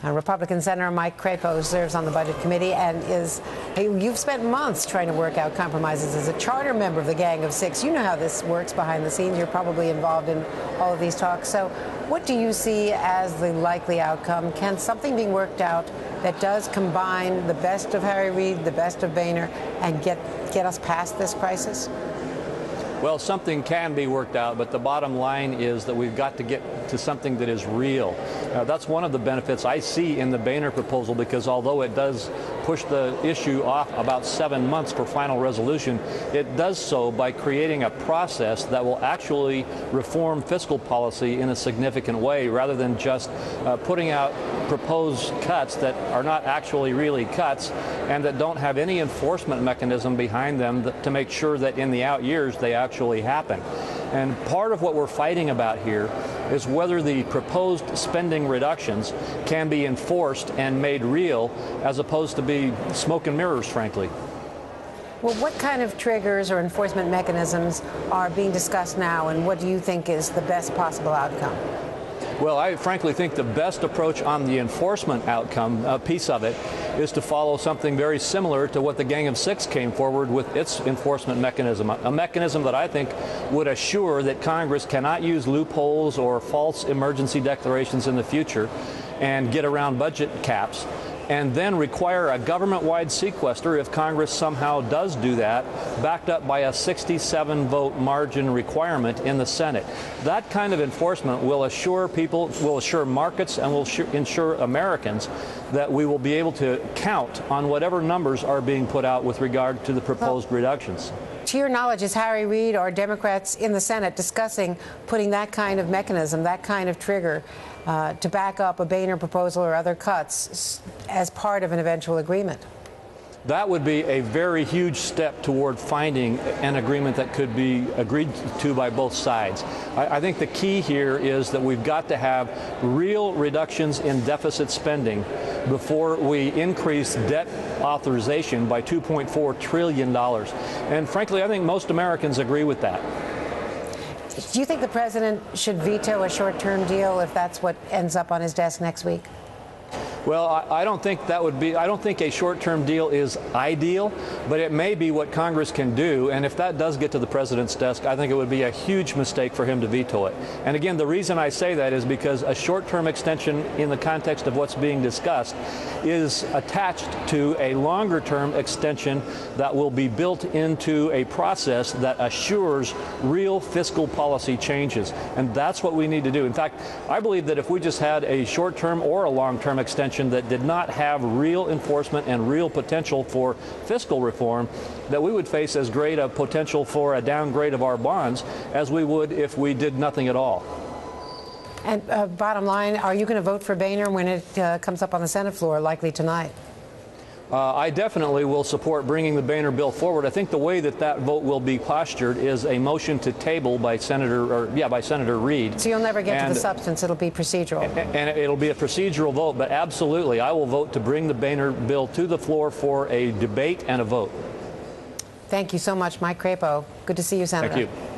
Republican Senator Mike Crapo serves on the Budget Committee and you've spent months trying to work out compromises as a charter member of the Gang of Six. You know how this works behind the scenes. You're probably involved in all of these talks. So what do you see as the likely outcome? Can something be worked out that does combine the best of Harry Reid, the best of Boehner, and get us past this crisis? Well, something can be worked out, but the bottom line is that we've got to get to something that is real. That's one of the benefits I see in the Boehner proposal, because although it does push the issue off about 7 months for final resolution, it does so by creating a process that will actually reform fiscal policy in a significant way, rather than just putting out proposed cuts that are not actually really cuts and that don't have any enforcement mechanism behind them to make sure that in the out years they actually happen. And part of what we're fighting about here is whether the proposed spending reductions can be enforced and made real, as opposed to be smoke and mirrors, frankly. Well, what kind of triggers or enforcement mechanisms are being discussed now, and what do you think is the best possible outcome? Well, I frankly think the best approach on the enforcement outcome piece of it is to follow something very similar to what the Gang of Six came forward with its enforcement mechanism, a mechanism that I think would assure that Congress cannot use loopholes or false emergency declarations in the future and get around budget caps, and then require a government-wide sequester if Congress somehow does do that, backed up by a 67-vote margin requirement in the Senate. That kind of enforcement will assure people, will assure markets, and will ensure Americans that we will be able to count on whatever numbers are being put out with regard to the proposed reductions. To your knowledge, is Harry Reid or Democrats in the Senate discussing putting that kind of mechanism, that kind of trigger, to back up a Boehner proposal or other cuts as part of an eventual agreement? That would be a very huge step toward finding an agreement that could be agreed to by both sides. I think the key here is that we've got to have real reductions in deficit spending before we increase debt authorization by $2.4 trillion. And frankly, I think most Americans agree with that. Do you think the president should veto a short-term deal if that's what ends up on his desk next week? Well, I don't think that would be, I don't think a short-term deal is ideal, but it may be what Congress can do. And if that does get to the president's desk, I think it would be a huge mistake for him to veto it. And again, the reason I say that is because a short-term extension in the context of what's being discussed is attached to a longer-term extension that will be built into a process that assures real fiscal policy changes. And that's what we need to do. In fact, I believe that if we just had a short-term or a long-term extension that did not have real enforcement and real potential for fiscal reform, that we would face as great a potential for a downgrade of our bonds as we would if we did nothing at all. And bottom line, are you going to vote for Boehner when it comes up on the Senate floor, likely tonight? I definitely will support bringing the Boehner bill forward. I think the way that that vote will be postured is a motion to table by Senator Reid. So you'll never get to the substance. It'll be procedural. And it'll be a procedural vote, but absolutely, I will vote to bring the Boehner bill to the floor for a debate and a vote. Thank you so much, Mike Crapo. Good to see you, Senator. Thank you.